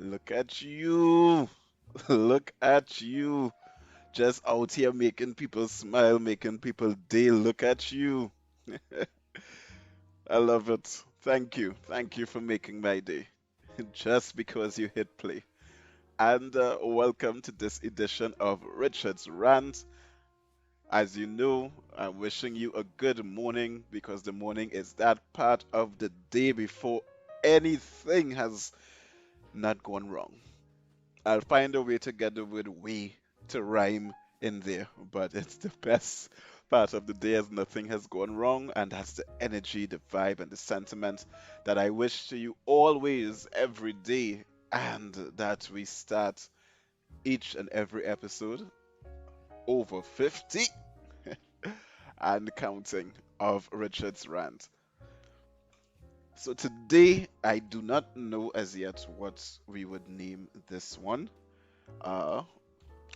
Look at you. Look at you. Just out here making people smile, making people day. Look at you. I love it. Thank you. Thank you for making my day. Just because you hit play. And welcome to this edition of Richard's Rant. As you know, I'm wishing you a good morning because the morning is that part of the day before anything has not gone wrong. I'll find a way to get the word "we" to rhyme in there, but it's the best part of the day as nothing has gone wrong, and that's the energy, the vibe, and the sentiment that I wish to you always, every day, and that we start each and every episode over 50 and counting of Richard's Rant. So today, I do not know as yet what we would name this one. Uh,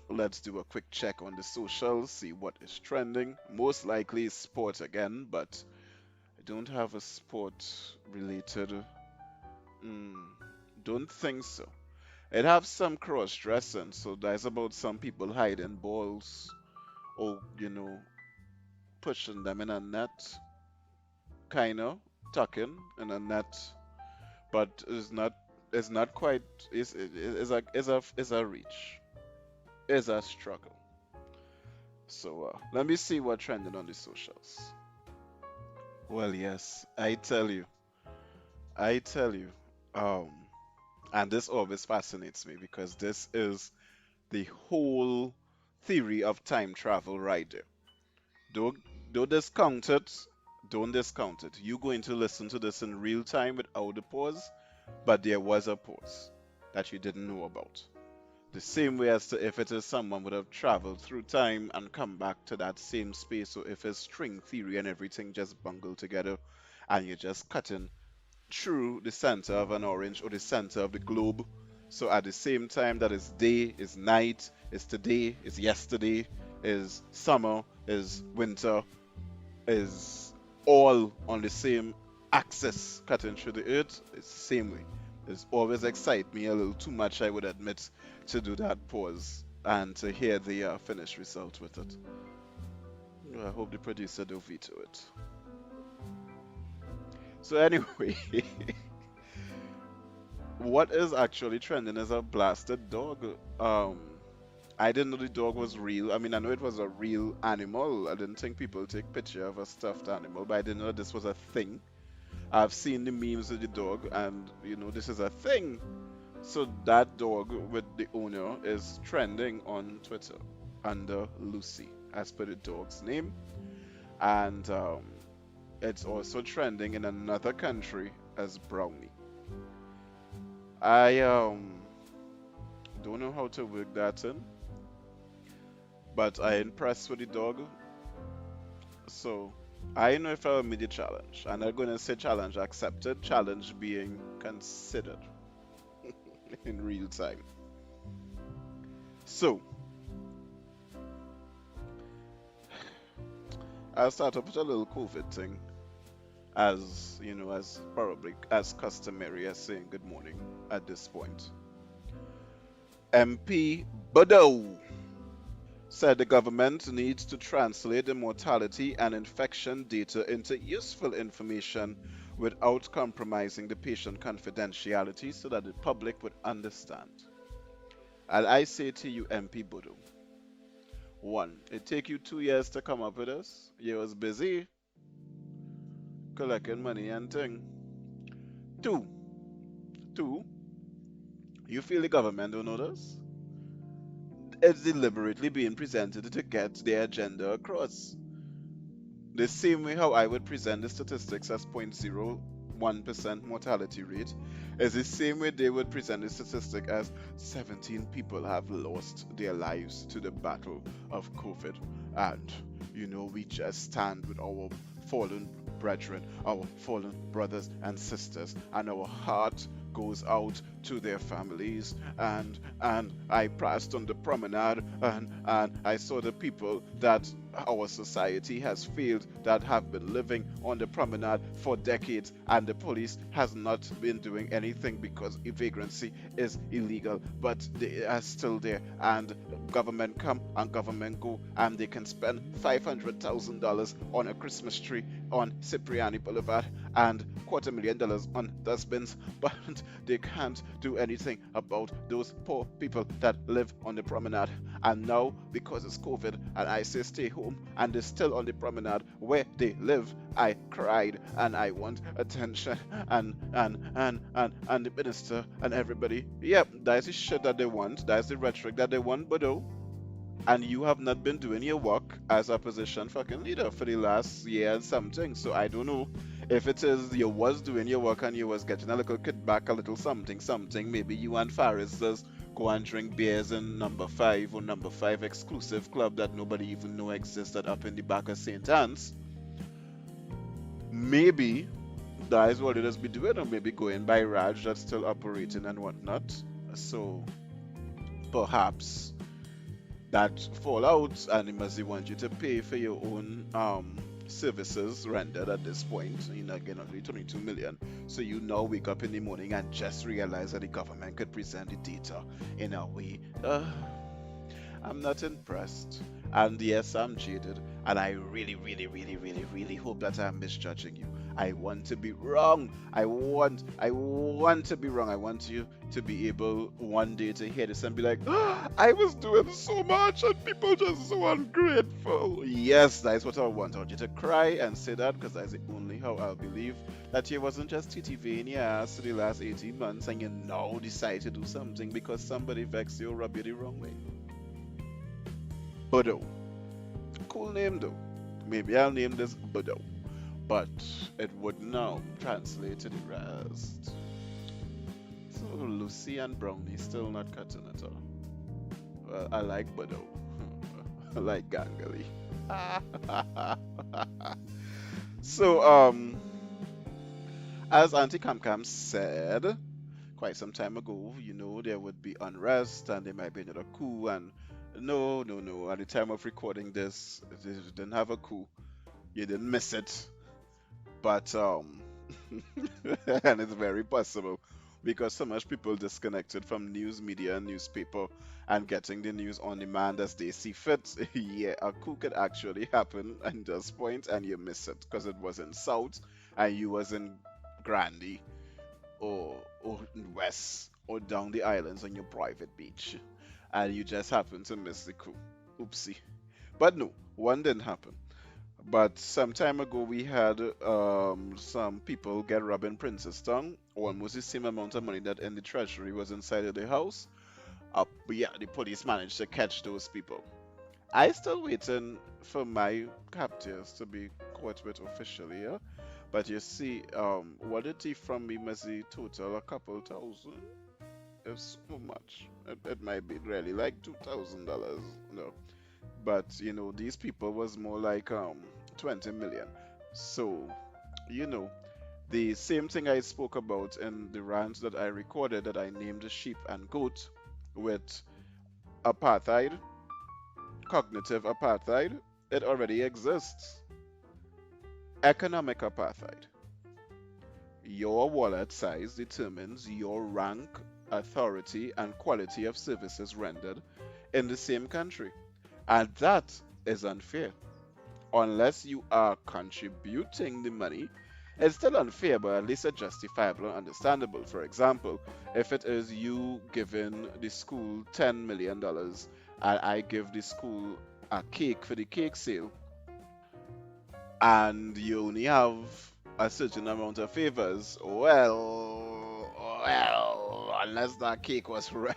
Let's do a quick check on the socials, see what is trending. Most likely sport again, but I don't have a sport related. Mm, don't think so. It have some cross dressing, so that's about some people hiding balls or pushing them in a net, kinda tucking in a net, but it's not quite is a reach, is a struggle. So let me see what trending on the socials. Well, yes, I tell you, um, and this always fascinates me because this is the whole theory of time travel right there. Don't don't discount it. Don't discount it. You're going to listen to this in real time without the pause, but there was a pause that you didn't know about. The same way as to if it is someone would have traveled through time and come back to that same space, or if it's string theory and everything just bungled together and you're just cutting through the center of an orange or the center of the globe. So at the same time that is day, is night, is today, is yesterday, is summer, is winter, is all on the same axis cutting through the earth. It's the same way. It's always excite me a little too much, I would admit, to do that pause and to hear the finished result with it. I hope the producer don't veto it. So anyway, what is actually trending is a blasted dog. Um, I didn't know the dog was real. I mean, I know it was a real animal. I didn't think people take picture of a stuffed animal, but I didn't know this was a thing. I've seen the memes of the dog, and this is a thing. So that dog with the owner is trending on Twitter under Lucy, as per the dog's name, and it's also trending in another country as Brownie. I don't know how to work that in, but I impressed with the dog. So I know if I will meet the challenge. I'm not gonna say challenge accepted, challenge being considered in real time. So I'll start off with a little COVID thing, as as probably as customary as saying good morning at this point. MP Bodo said the government needs to translate the mortality and infection data into useful information without compromising the patient confidentiality so that the public would understand. And I say to you, MP Bodo, one, it take you 2 years to come up with this. You was busy collecting money and thing. Two, two, you feel the government don't know this? It's deliberately being presented to get their agenda across. The same way how I would present the statistics as 0.01% mortality rate is the same way they would present the statistic as 17 people have lost their lives to the battle of COVID. And, we just stand with our fallen brethren, our fallen brothers and sisters, and our heart goes out to their families. And I passed on the promenade, and I saw the people that our society has failed, that have been living on the promenade for decades, and the police has not been doing anything because vagrancy is illegal, but they are still there, and government come and government go, and they can spend $500,000 on a Christmas tree on Cipriani Boulevard and $250,000 on dustbins, but they can't do anything about those poor people that live on the promenade. And now, because it's COVID and I say stay home, and they're still on the promenade where they live, I cried and I want attention. And the minister and everybody, yep, that's the shit that they want, that's the rhetoric that they want, but oh, and you have not been doing your work as opposition fucking leader for the last year and something. So I don't know if it is you was doing your work and you was getting a little kickback, a little something, something. Maybe you and Faris just go and drink beers in number five or number five exclusive club that nobody even know existed up in the back of St. Anne's. Maybe that is what it has been doing, or maybe going by Raj that's still operating and whatnot. So perhaps that fall out, and it must want you to pay for your own services rendered at this point. You know, again, only 22 million. So you now wake up in the morning and just realize that the government could present the data in a way. I'm not impressed. And yes, I'm jaded. And I really, really, really, really, really hope that I'm misjudging you. I want to be wrong. I want to be wrong. I want you to be able one day to hear this and be like, "Ah, I was doing so much and people just so ungrateful." Yes, that is what I want. I want you to cry and say that, because that's the only how I'll believe that you wasn't just TTV in your ass for the last 18 months and you now decide to do something because somebody vexed you or rubbed you the wrong way. Bodo. Cool name though. Maybe I'll name this Bodo. But it would now translate to the rest. So Lucy and Brownie still not cutting it off. Well, I like Bodo. I like Gangali. So as Auntie Kamkam said quite some time ago, there would be unrest and there might be another coup, and no, no, no. At the time of recording this, they didn't have a coup. You didn't miss it. But and it's very possible because so much people disconnected from news media and newspaper and getting the news on demand as they see fit. Yeah, a coup could actually happen at this point and you miss it because it was in South and you was in Grandy or in West or down the islands on your private beach and you just happened to miss the coup. Oopsie. But no, one didn't happen. But some time ago, we had some people get robbing Princess Tongue, almost the same amount of money that in the treasury was inside of the house. But yeah, the police managed to catch those people. I still waiting for my captors to be caught with officially, yeah? But you see, what the thief from me must be total a couple thousand. It's so much. It might be really like $2,000. No, but these people was more like 20 million. So you know the same thing I spoke about in the rants that I recorded, that I named the sheep and goat with apartheid, cognitive apartheid. It already exists. Economic apartheid. Your wallet size determines your rank, authority, and quality of services rendered in the same country. And that is unfair. Unless you are contributing the money, it's still unfair, but at least it's justifiable and understandable. For example, if it is you giving the school $10 million and I give the school a cake for the cake sale, and you only have a certain amount of favors, well, unless that cake was real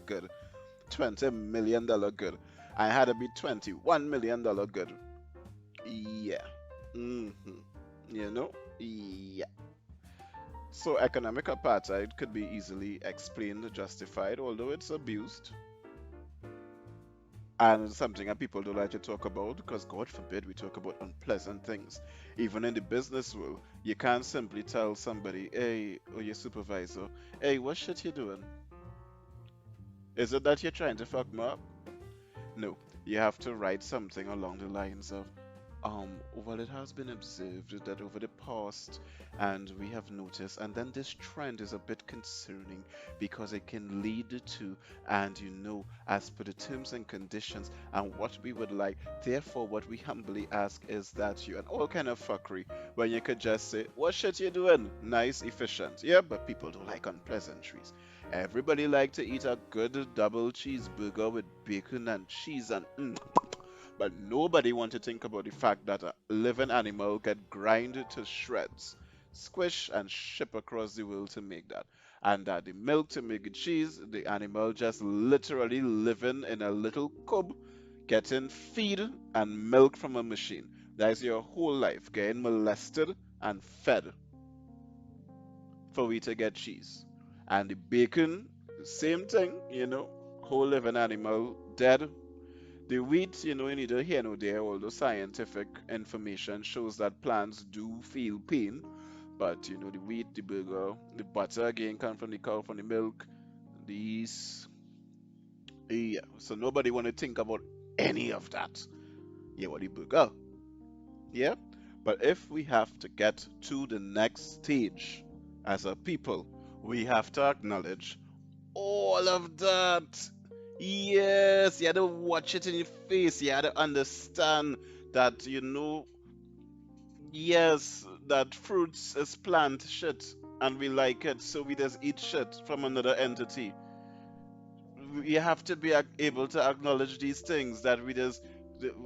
good, $20 million good. I had to be $21 million good. Yeah. hmm Yeah. So economic apartheid could be easily explained, justified, although it's abused. And it's something that people don't like to talk about because, God forbid, we talk about unpleasant things. Even in the business world, you can't simply tell somebody, hey, or your supervisor, hey, what shit you doing? Is it that you're trying to fuck me up? No. You have to write something along the lines of, well, it has been observed that over the past, and we have noticed, and then this trend is a bit concerning because it can lead to, and as per the terms and conditions and what we would like. Therefore, what we humbly ask is that you, and all kind of fuckery, when you could just say, what shit you doing? Nice, efficient. Yeah, but people don't like unpleasantries. Everybody like to eat a good double cheeseburger with bacon and cheese and but nobody want to think about the fact that a living animal get grinded to shreds, squish and ship across the world to make that. And that the milk to make the cheese, the animal just literally living in a little cub, getting feed and milk from a machine. That is your whole life, getting molested and fed for we to get cheese. And the bacon, same thing, whole living animal dead. The wheat, neither here nor there, although scientific information shows that plants do feel pain. But the wheat, the burger, the butter again come from the cow, from the milk, these, yeah. So nobody want to think about any of that. Yeah, what the burger, yeah. But if we have to get to the next stage as a people, we have to acknowledge all of that. Yes, you had to watch it in your face. You had to understand that, yes, that fruits is plant shit and we like it, so we just eat shit from another entity. We have to be able to acknowledge these things that we just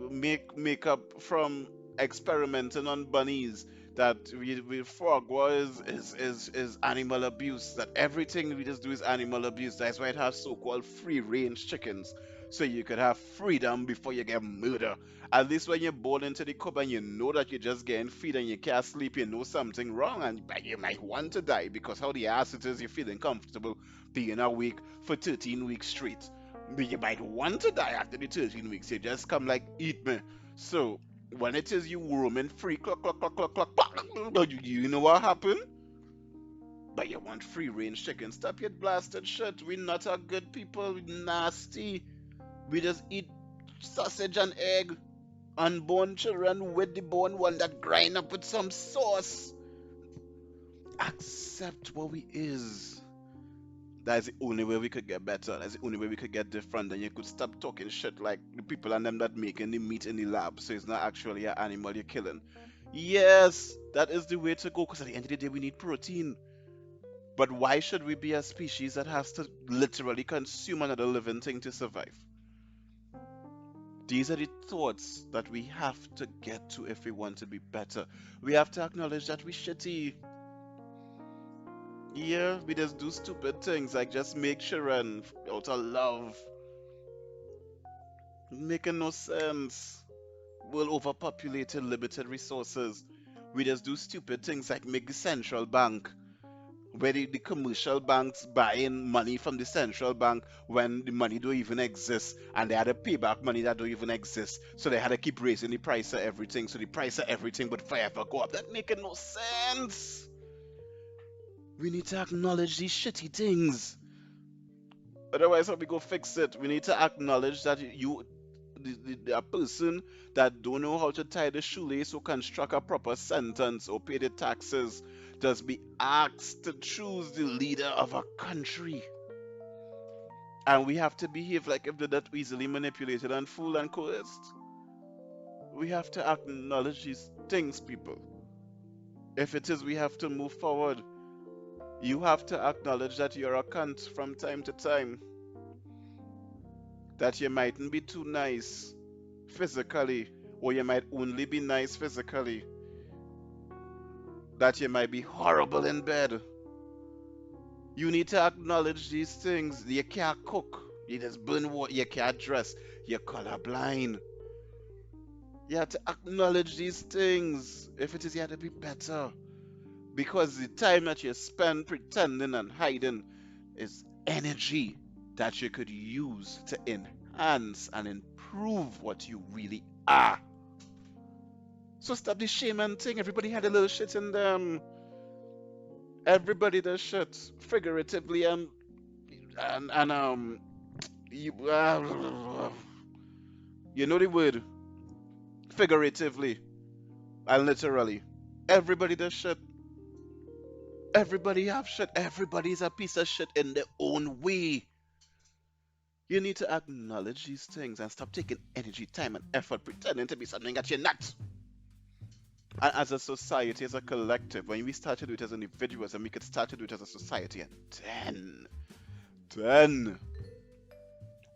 make up from experimenting on bunnies, that we frog was is animal abuse, that everything we just do is animal abuse. That's why it has so-called free range chickens, so you could have freedom before you get murder. At least when you're born into the cup and you know that you're just getting feed and you can't sleep, you know something wrong, and but you might want to die because how the ass it is you're feeling comfortable being awake for 13 weeks straight. But you might want to die after the 13 weeks. You just come like, eat me. So, when it is you roaming free, cluck, cluck, cluck, cluck, cluck, cluck, you know what happened? But you want free range chicken. Stop your blasted shit. We not a good people. We nasty. We just eat sausage and egg. Unborn children with the born one that grind up with some sauce. Accept what we is. That's the only way we could get better. That's the only way we could get different. And you could stop talking shit like the people and them that making the meat in the lab. So it's not actually an animal you're killing. Yes, that is the way to go. Because at the end of the day, we need protein. But why should we be a species that has to literally consume another living thing to survive? These are the thoughts that we have to get to if we want to be better. We have to acknowledge that we shitty. Yeah, we just do stupid things like just make children out of love. Making no sense. We're overpopulated, limited resources. We just do stupid things like make the central bank, where the commercial banks buying money from the central bank when the money don't even exist, and they had to pay back money that don't even exist. So they had to keep raising the price of everything. So the price of everything would forever go up. That making no sense. We need to acknowledge these shitty things. Otherwise, how we go fix it? We need to acknowledge that a person that don't know how to tie the shoelace or construct a proper sentence or pay the taxes just be asked to choose the leader of a country. And we have to behave like if they're that easily manipulated and fooled and coerced. We have to acknowledge these things, people. If it is we have to move forward, you have to acknowledge that you're a cunt from time to time. That you mightn't be too nice physically, or you might only be nice physically. That you might be horrible in bed. You need to acknowledge these things. You can't cook. You just burn water. You can't dress. You're colorblind. You have to acknowledge these things. If it is, you have to be better. Because the time that you spend pretending and hiding is energy that you could use to enhance and improve what you really are. So stop the shame and thing. Everybody had a little shit in them. Everybody does shit figuratively and you You know the word figuratively and literally. Everybody does shit. Everybody have shit. Everybody's a piece of shit in their own way. You need to acknowledge these things and stop taking energy, time, and effort pretending to be something that you're not. And as a society, as a collective, when we start to do it as individuals and we could start to do it as a society, and then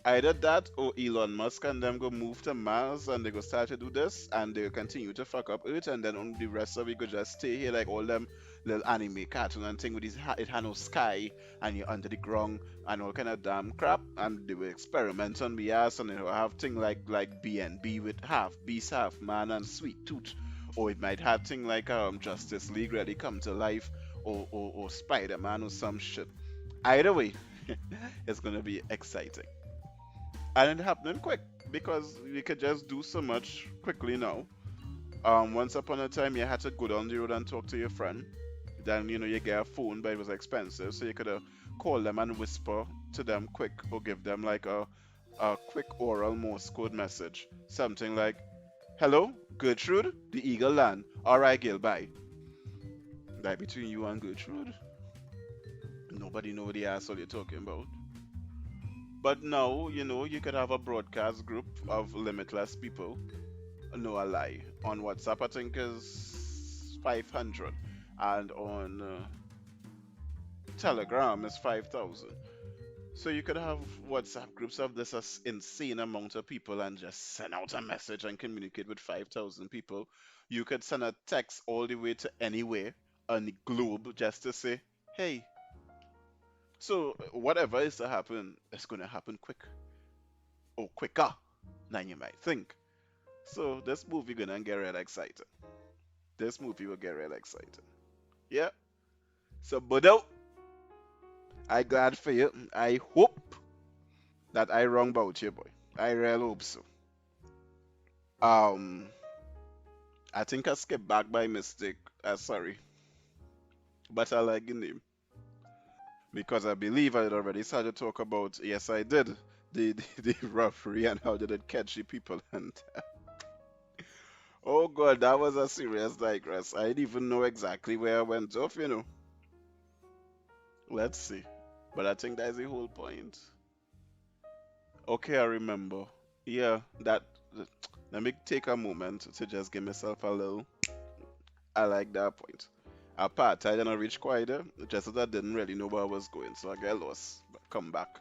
either that or Elon Musk and them go move to Mars and they go start to do this and they continue to fuck up Earth and then on the rest of it could just stay here like all them little anime cartoon and thing with this it had no sky and you're under the ground and all kind of damn crap and they will experiment on the ass and they will have thing like BNB with half beast half man and sweet tooth or it might have thing like Justice League ready come to life or Spider-Man or some shit. Either way, it's gonna be exciting. And it happening quick because you could just do so much quickly now. Once upon a time, you had to go down the road and talk to your friend. Then you get a phone, but it was expensive, so you could call them and whisper to them quick, or give them like a quick oral Morse code message, something like, "Hello, Gertrude, the Eagle Land. All right, Gil, bye." That between you and Gertrude, nobody know the asshole you're talking about. But now, you could have a broadcast group of limitless people. No, a lie. On WhatsApp, I think is 500, and on Telegram is 5,000. So you could have WhatsApp groups of this insane amount of people and just send out a message and communicate with 5,000 people. You could send a text all the way to anywhere on the globe just to say, "Hey." So whatever is to happen, it's going to happen quick or quicker than you might think. So this movie gonna get real exciting. This movie will get real exciting. Yeah. So Budo, I glad for you. I hope that I wrong about you, boy. I really hope so. Um, I think I skipped back by mistake. Sorry, but I like the name because I believe I had already started to talk about. Yes, I did. The referee and how did it catch the people and oh god, that was a serious digress. I didn't even know exactly where I went off. Let's see. But I think that's the whole point. Okay, I remember. Yeah, let me take a moment to just give myself a little. I like that point. Apartheid and I reached quieter, just that I didn't really know where I was going, so I get lost. But come back.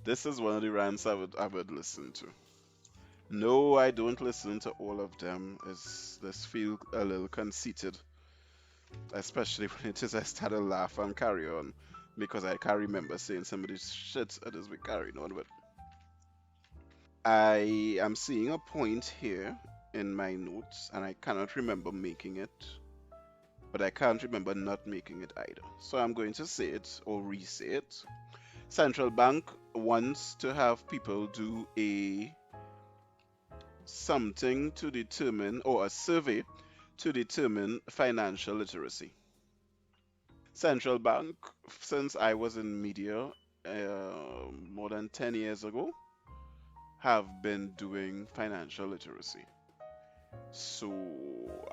This is one of the rants I would listen to. No, I don't listen to all of them. It's this feel a little conceited, especially when it is I start to laugh and carry on because I can't remember saying some of these shit as we carrying on with. I am seeing a point here in my notes and I cannot remember making it, but I can't remember not making it either. So I'm going to say it or re-say it. Central Bank wants to have people do a something to determine or a survey to determine financial literacy. Central Bank, since I was in media more than 10 years ago, have been doing financial literacy. So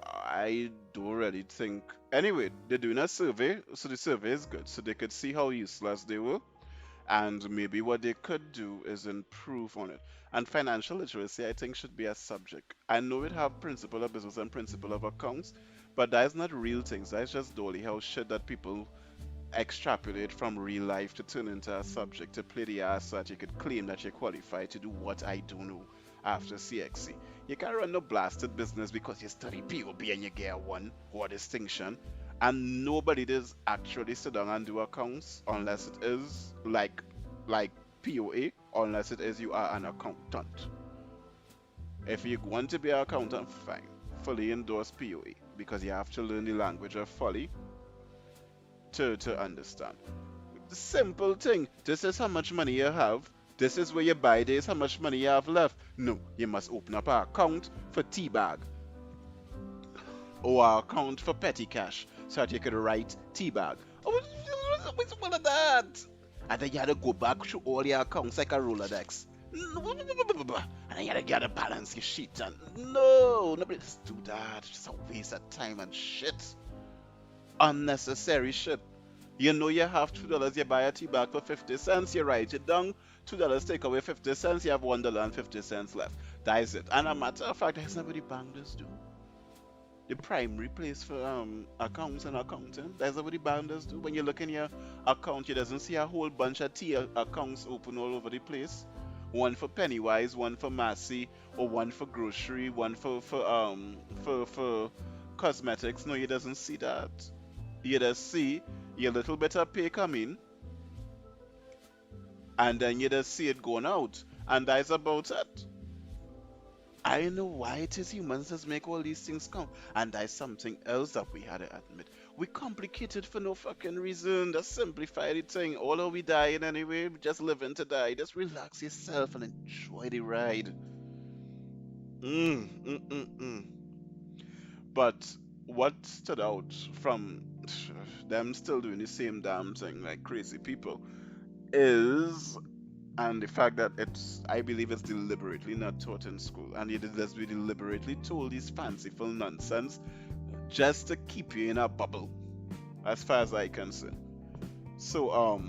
I don't really think. Anyway, they're doing a survey, so the survey is good. So they could see how useless they were, and maybe what they could do is improve on it. And financial literacy, I think, should be a subject. I know it have principle of business and principle of accounts, but that is not real things. That's just dolly how shit that people extrapolate from real life to turn into a subject to play the ass so that you could claim that you're qualified to do what I do know after CXC. You can't run no blasted business because you study POB and you get one or distinction. And nobody does actually sit down and do accounts unless it is like POA, unless it is you are an accountant. If you want to be an accountant, fine. Fully endorse POA because you have to learn the language of folly to understand. Simple thing. This is how much money you have. This is where you buy. This is how much money you have left. No, you must open up an account for teabag or an account for petty cash so that you could write teabag. What's all of that? And then you had to go back through all your accounts like a Rolodex. And then you gotta balance your sheet. And no, nobody just do that. It's just a waste of time and shit. Unnecessary shit. You know you have $2, you buy a tea bag for 50 cents, you write it down, $2 take away 50 cents, you have $1.50 left. That is it. And a matter of fact, there's nobody bankers do. The primary place for accounts and accounting, that's what the bankers do. When you look in your account, you doesn't see a whole bunch of tea accounts open all over the place. One for Pennywise, one for Massey, or one for grocery, one for cosmetics. No, you doesn't see that. You just see your little bit of pay come in, and then you just see it going out, and that's about it. I know why it is humans just make all these things come, and that's something else that we had to admit. We complicate it for no fucking reason. Just simplify the thing. All are we dying anyway? We just living to die. Just relax yourself and enjoy the ride. Mm, mm, mm, mm. But what stood out from them still doing the same damn thing like crazy people is, and the fact that it's, I believe it's deliberately not taught in school, and it is we deliberately told these fanciful nonsense just to keep you in a bubble, as far as I can see. So,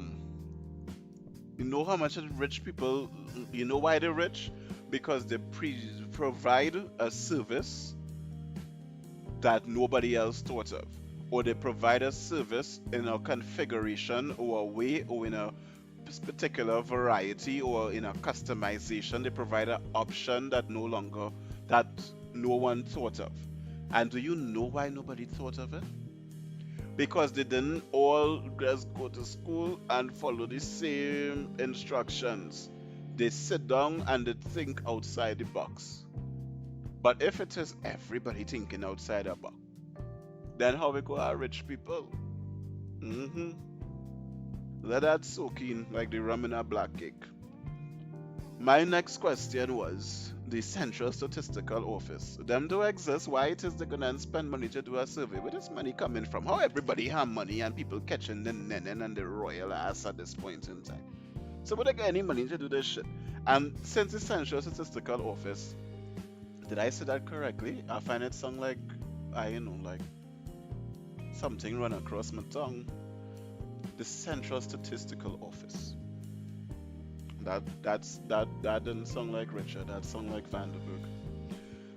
you know how much rich people, you know why they're rich? Because they provide a service that nobody else thought of, or they provide a service in a configuration or a way or in a particular variety or in a customization. They provide an option that that no one thought of. And do you know why nobody thought of it? Because they didn't all just go to school and follow the same instructions. They sit down and they think outside the box. But if it is everybody thinking outside the box, then how we go are rich people? Mm-hmm. Let that soak in like the rum in a black cake. My next question was the Central Statistical Office. Them do exist. Why it is they gonna spend money to do a survey? Where this money coming from? How everybody have money and people catching the nenen and the royal ass at this point in time? So would they get any money to do this shit? And since the Central Statistical Office, did I say that correctly? I find it sound like like something run across my tongue. The Central Statistical Office. That didn't sound like Richard. That sound like Vanderburg.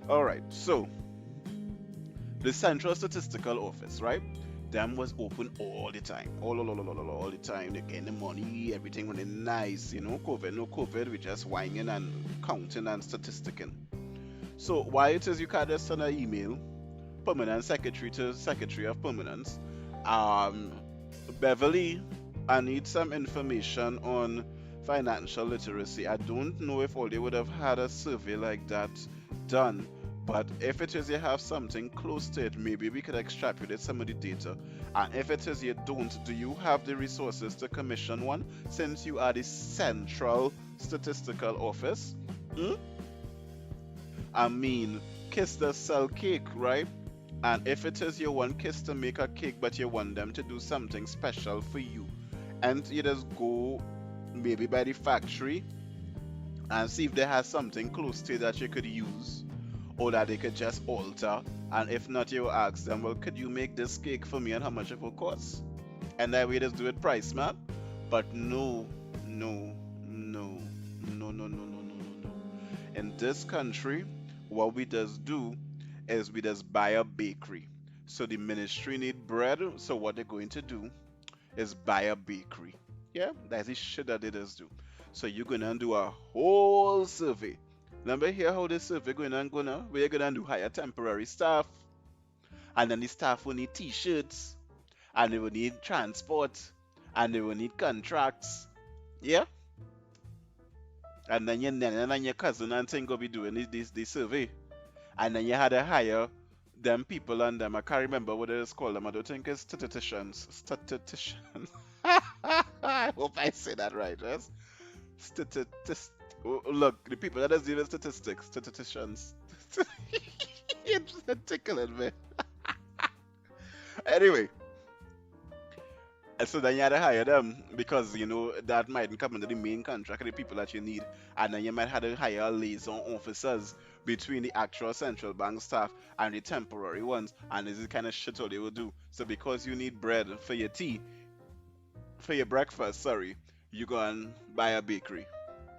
All right. So the Central Statistical Office, right? Them was open all the time, all the time. They getting the money, everything running nice. You know, COVID, no COVID. We just whining and counting and statisticking. So why it is you can't just send an email, permanent secretary to Secretary of Permanence, um, Beverly, I need some information on financial literacy. I don't know if all they would have had a survey like that done, but if it is you have something close to it, maybe we could extrapolate some of the data. And if it is you don't, do you have the resources to commission one since you are the Central Statistical Office? Hmm? I mean, kiss the sell cake, right? And if it is you want kiss to make a cake, but you want them to do something special for you, and you just go maybe by the factory and see if they have something close to it that you could use or that they could just alter. And if not, you ask them, well, could you make this cake for me and how much it will cost? And that way just do it price map. But no, no, no, no, no, no, no, no, no, no. In this country, what we just do is we just buy a bakery. So the ministry need bread, so what they're going to do is buy a bakery. Yeah, that's the shit that they just do. So you're gonna do a whole survey. Remember here how this survey going on, we're gonna do hire temporary staff, and then the staff will need t-shirts, and they will need transport, and they will need contracts. Yeah, and then your nana and your cousin and thing go be doing this survey, and then you had to hire them people and them. I can't remember what it is called them. I don't think it's statisticians. Statisticians. I hope I say that right. Yes? Statist. Look, the people that is doing statistics, statisticians. It's tickling me. Anyway, So then you had to hire them because you know that mightn't come under the main contract of the people that you need, and then you might have to hire liaison officers between the actual central bank staff and the temporary ones, and this is the kind of shit all they will do. So because you need bread for your tea, for your breakfast, sorry, you go and buy a bakery,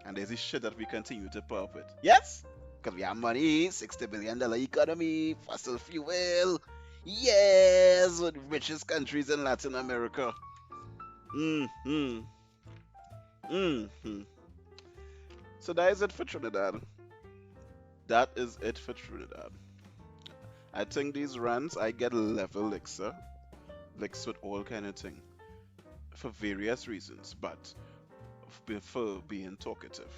and there's this shit that we continue to put up with. Yes, because we have money, $60 billion economy, fossil fuel. Yes, one of the richest countries in Latin America. Mm-hmm. Mm-hmm. So that is it for Trinidad. That is it for Trinidad. I think these rants I get level elixir, licks with all kind of thing for various reasons, but for being talkative.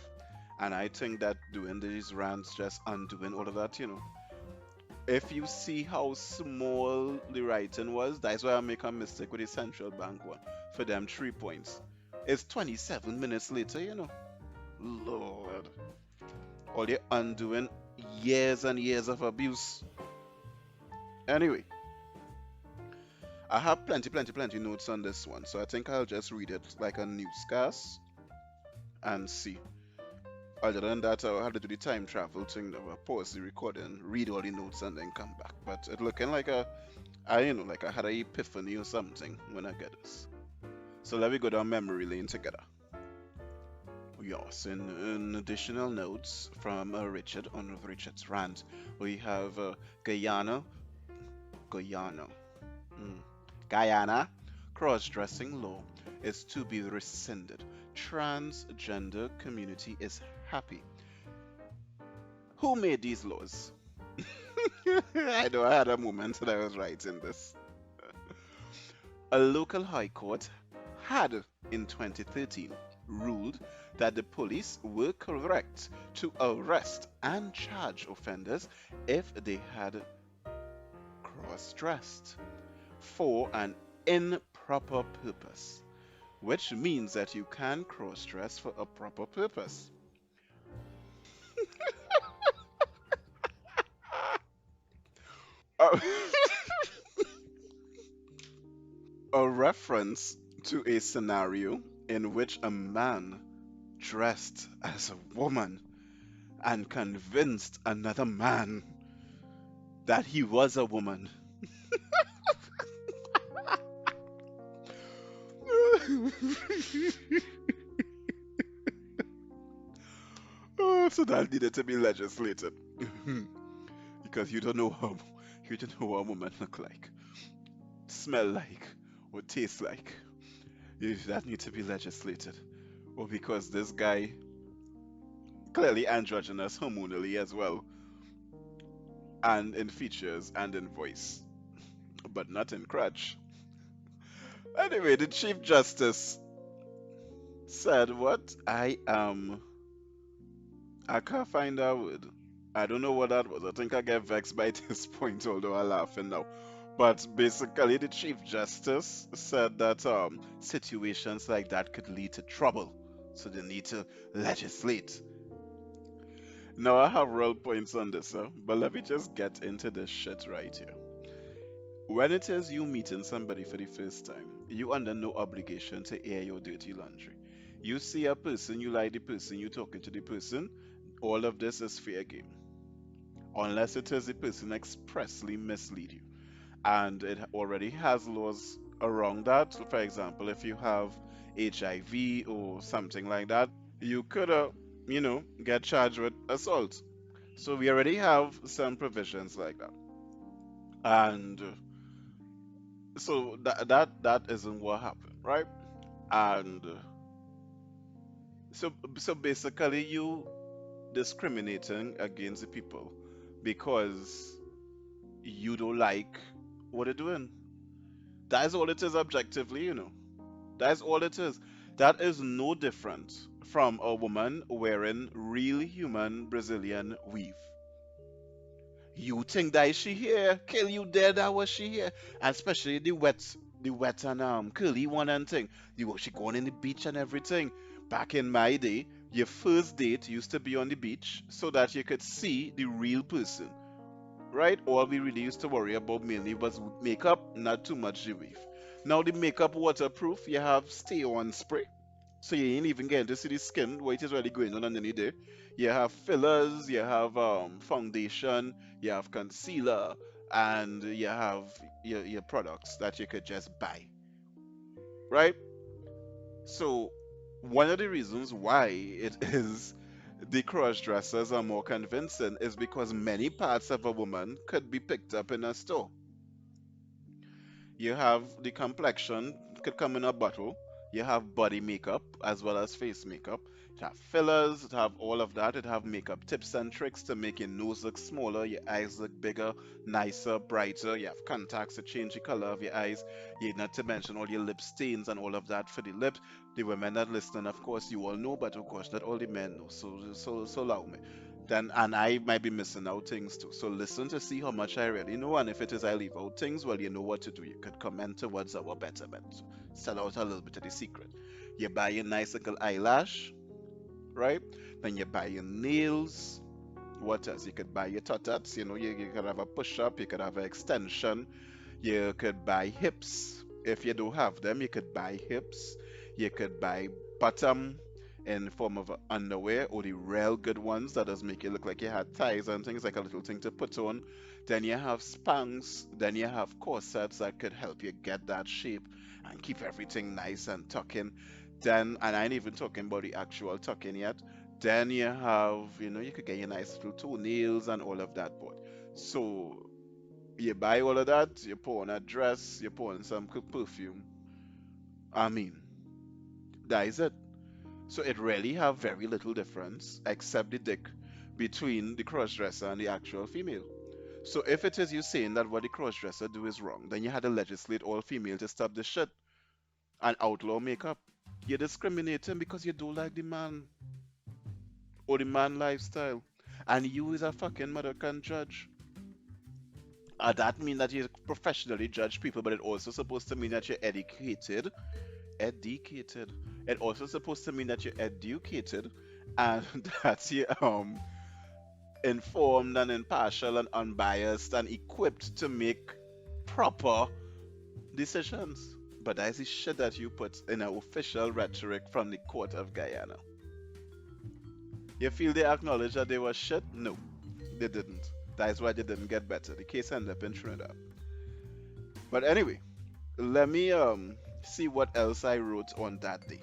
And I think that doing these rants just undoing all of that, you know. If you see how small the writing was, that's why I make a mistake with the central bank one. For them 3 points. It's 27 minutes later, you know. Lord. All you're undoing years and years of abuse. Anyway, I have plenty notes on this one, so I think I'll just read it like a newscast and see. Other than that, I'll have to do the time travel thing. I'll pause the recording, read all the notes, and then come back. But it looking like like I had an epiphany or something when I get this. So let me go down memory lane together. Yes, in additional notes from Richard on Richard's rant, we have Guyana, Guyana, mm, Guyana, cross-dressing law is to be rescinded. Transgender community is happy. Who made these laws? I know I had a moment that I was writing this. A local high court had, in 2013, ruled that the police were correct to arrest and charge offenders if they had cross dressed for an improper purpose, which means that you can cross dress for a proper purpose. A a reference to a scenario in which a man dressed as a woman and convinced another man that he was a woman. Oh, so that needed to be legislated because you don't know what a woman look like, smell like, or taste like. That needs to be legislated. Or because this guy clearly androgynous hormonally as well, and in features and in voice, but not in crutch. Anyway, the Chief Justice said, "What I can't find that word. I don't know what that was. I think I get vexed by this point, although I'm laughing now. But basically, the Chief Justice said that situations like that could lead to trouble, so they need to legislate." Now, I have real points on this, but let me just get into this shit right here. When it is you meeting somebody for the first time, you under no obligation to air your dirty laundry. You see a person, you like the person, you talking to the person, all of this is fair game. Unless it is the person expressly mislead you. And it already has laws around that. So for example, if you have HIV or something like that, you could, get charged with assault. So we already have some provisions like that. And so that isn't what happened, right? And so basically you discriminating against the people because you don't like what they're doing. That is all it is objectively, you know. That's all it is. That is no different from a woman wearing real human Brazilian weave. You think that is she here? Kill you dead, that was she here. And especially the wet and curly one and thing. She going in the beach and everything. Back in my day, your first date used to be on the beach so that you could see the real person. Right? All we really used to worry about mainly was makeup, not too much the weave. Now the makeup waterproof, you have stay on spray. So you ain't even getting to see the skin, what is really going on underneath there. You have fillers, you have foundation, you have concealer, and you have your products that you could just buy, right? So one of the reasons why it is the cross dressers are more convincing is because many parts of a woman could be picked up in a store. You have the complexion could come in a bottle. You have body makeup as well as face makeup. It have fillers, it have all of that. It have makeup tips and tricks to make your nose look smaller, your eyes look bigger, nicer, brighter. You have contacts to change the color of your eyes. You not to mention all your lip stains and all of that for the lips. The women that listen, of course, you all know, but of course, not all the men know. So allow me. Then, and I might be missing out things too. So listen to see how much I really know, and if it is I leave out things, well, you know what to do. You could comment towards our betterment. So sell out a little bit of the secret. You buy a nice little eyelash, right? Then you buy your nails. What else? You could buy your tutats. You could have a push up. You could have an extension. You could buy hips. If you don't have them, you could buy hips. You could buy bottom in the form of a underwear or the real good ones that does make it look like you had thighs and things like a little thing to put on. Then you have spanks. Then you have corsets that could help you get that shape and keep everything nice and tucking. Then, and I ain't even talking about the actual tucking yet. Then you have, you could get your nice little toenails and all of that, but so you buy all of that, you put on a dress, you put on some perfume. I mean, that is it. So it really have very little difference, except the dick, between the crossdresser and the actual female. So if it is you saying that what the crossdresser do is wrong, then you had to legislate all female to stop the shit and outlaw makeup. You're discriminating because you don't like the man or the man lifestyle. And you as a fucking mother can judge. That mean that you professionally judge people, but it also supposed to mean that you're educated. It also supposed to mean that you're educated and that you're informed and impartial and unbiased and equipped to make proper decisions. But that is the shit that you put in an official rhetoric from the court of Guyana. You feel they acknowledge that they were shit? No, they didn't. That is why they didn't get better. The case ended up in Trinidad. But anyway, let me see what else I wrote on that day.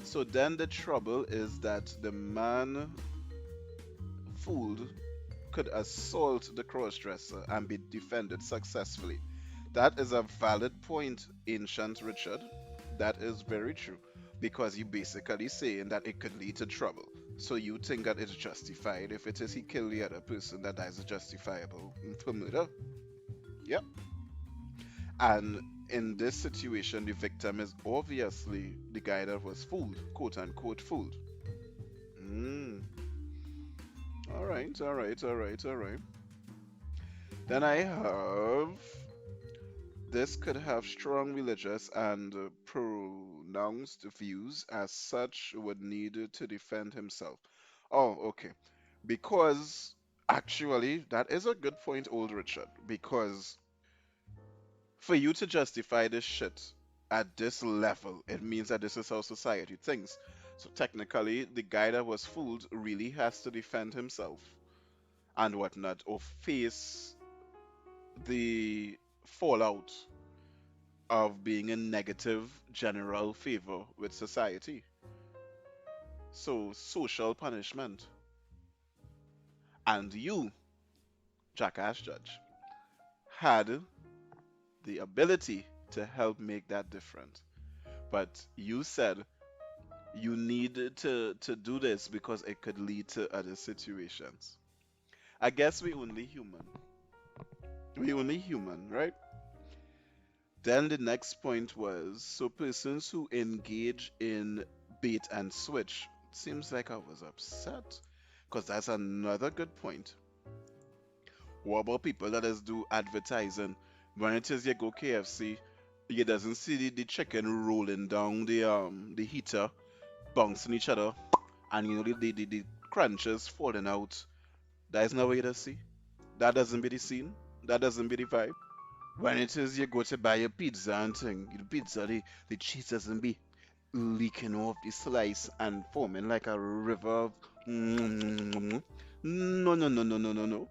So then the trouble is that the man fooled could assault the crossdresser and be defended successfully. That is a valid point, ancient Richard. That is very true. Because you basically saying that it could lead to trouble. So you think that it's justified. If it is he killed the other person, that is justifiable for murder. Yep. And in this situation, the victim is obviously the guy that was fooled, quote unquote fooled. Mm. All right, all right, all right, all right. Then I have this could have strong religious and pronounced views, as such would need to defend himself. Oh, okay. Because actually, that is a good point, old Richard. Because for you to justify this shit at this level, it means that this is how society thinks. So technically, the guy that was fooled really has to defend himself and whatnot, or face the fallout of being in negative general favor with society. So, social punishment. And you, jackass judge, had the ability to help make that different. But you said you needed to do this because it could lead to other situations. I guess we only human. We only human, right? Then the next point was so persons who engage in bait and switch. Seems like I was upset because that's another good point. What about people that just do advertising? When it is you go KFC, you doesn't see the chicken rolling down the heater, bouncing each other, and the crunches falling out. That is not what you just see. That doesn't be the scene. That doesn't be the vibe. When it is you go to buy a pizza and thing, the pizza, the cheese doesn't be leaking off the slice and forming like a river of no, no, no, no, no, no, no.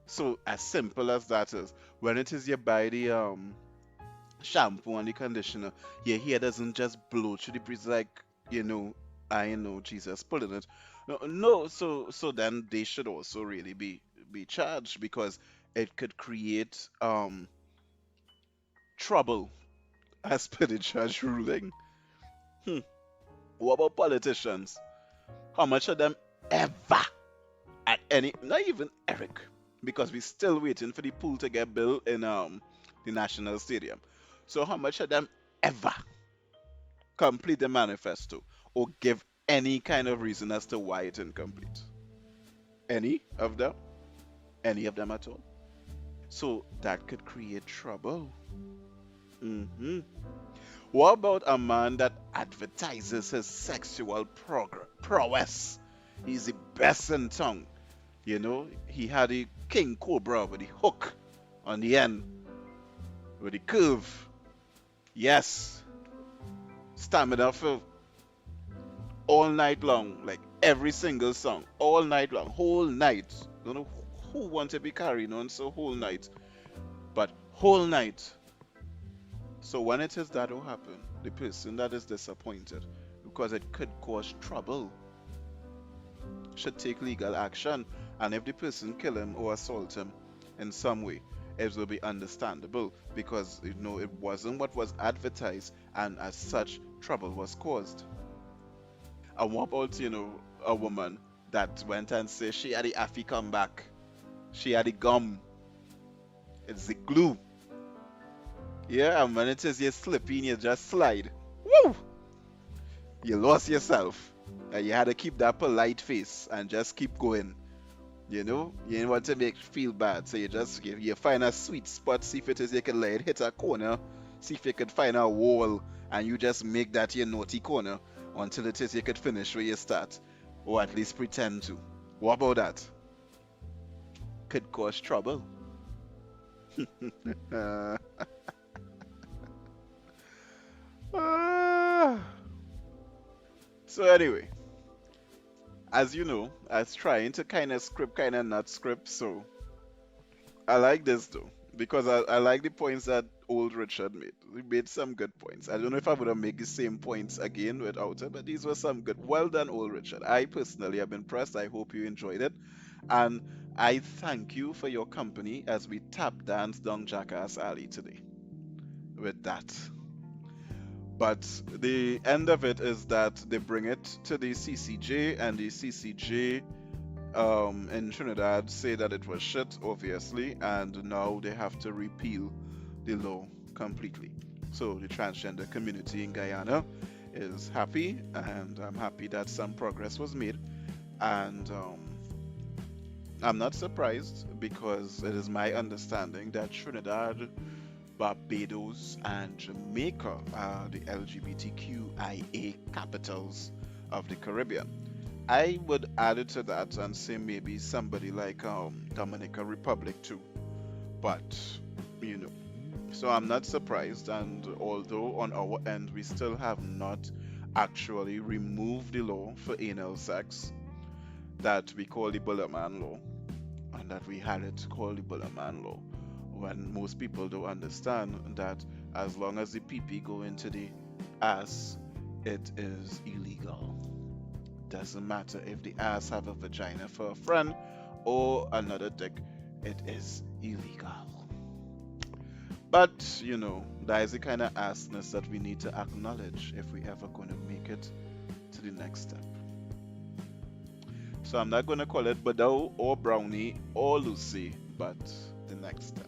So as simple as that is, when it is you buy the shampoo and the conditioner, your hair doesn't just blow through the breeze like, you know, I know Jesus pulling it. No, no, so then they should also really be charged because it could create trouble as per the judge ruling. Hmm. What about politicians? How much of them ever at any, not even Eric, because we're still waiting for the pool to get built in the National Stadium. So how much of them ever complete the manifesto or give any kind of reason as to why it's incomplete? Any of them? Any of them at all? So that could create trouble. hmm What about a man that advertises his sexual prowess? He's the best in town. You know, he had a king cobra with the hook on the end, with the curve. Yes, stamina for all night long, like every single song, all night long, whole night. Don't know who want to be carrying on so whole night, but whole night. So when it is that will happen, the person that is disappointed because it could cause trouble should take legal action. And if the person kill him or assault him in some way, it will be understandable because you know it wasn't what was advertised, and as such, trouble was caused. And what about a woman that went and said she had the affy come back, she had the gum, it's the glue, yeah, and when it is you slipping, you just slide. Woo! You lost yourself, and you had to keep that polite face and just keep going. You didn't want to make feel bad, so you find a sweet spot, see if it is you can let it hit a corner, see if you could find a wall, and you just make that your naughty corner until it is you could finish where you start, or at least pretend to. What about that? Could cause trouble. Uh, ah. So anyway, as you know, I was trying to kind of script, kind of not script, so I like this though because I like the points that old Richard made. He made some good points. I don't know if I would have made the same points again without it, but these were some good. Well done, old Richard. I personally have been impressed. I hope you enjoyed it, and I thank you for your company as we tap dance down Jackass Alley today. With that, but the end of it is that they bring it to the CCJ, and the CCJ in Trinidad say that it was shit, obviously, and now they have to repeal the law completely. So the transgender community in Guyana is happy, and I'm happy that some progress was made. And I'm not surprised because it is my understanding that Trinidad, Barbados, and Jamaica are the LGBTQIA capitals of the Caribbean. I would add it to that and say maybe somebody like Dominican Republic too. But you know, so I'm not surprised. And although on our end we still have not actually removed the law for anal sex that we call the Bullerman law, and that we had it called the Bullerman law, when most people don't understand that as long as the PP go into the ass, it is illegal. Doesn't matter if the ass have a vagina for a friend or another dick, it is illegal. But that is the kind of assness that we need to acknowledge if we ever going to make it to the next step. So I'm not going to call it Badao or Brownie or Lucy, but the next step.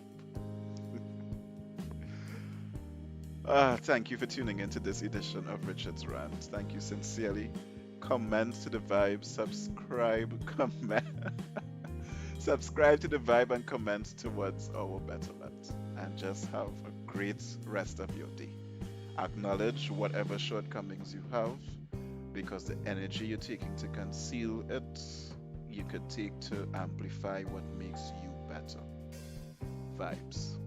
Thank you for tuning into this edition of Richard's Rant. Thank you sincerely. Comment to the vibe, subscribe, comment, subscribe to the vibe, and comment towards our betterment. And just have a great rest of your day. Acknowledge whatever shortcomings you have, because the energy you're taking to conceal it, you could take to amplify what makes you better. Vibes.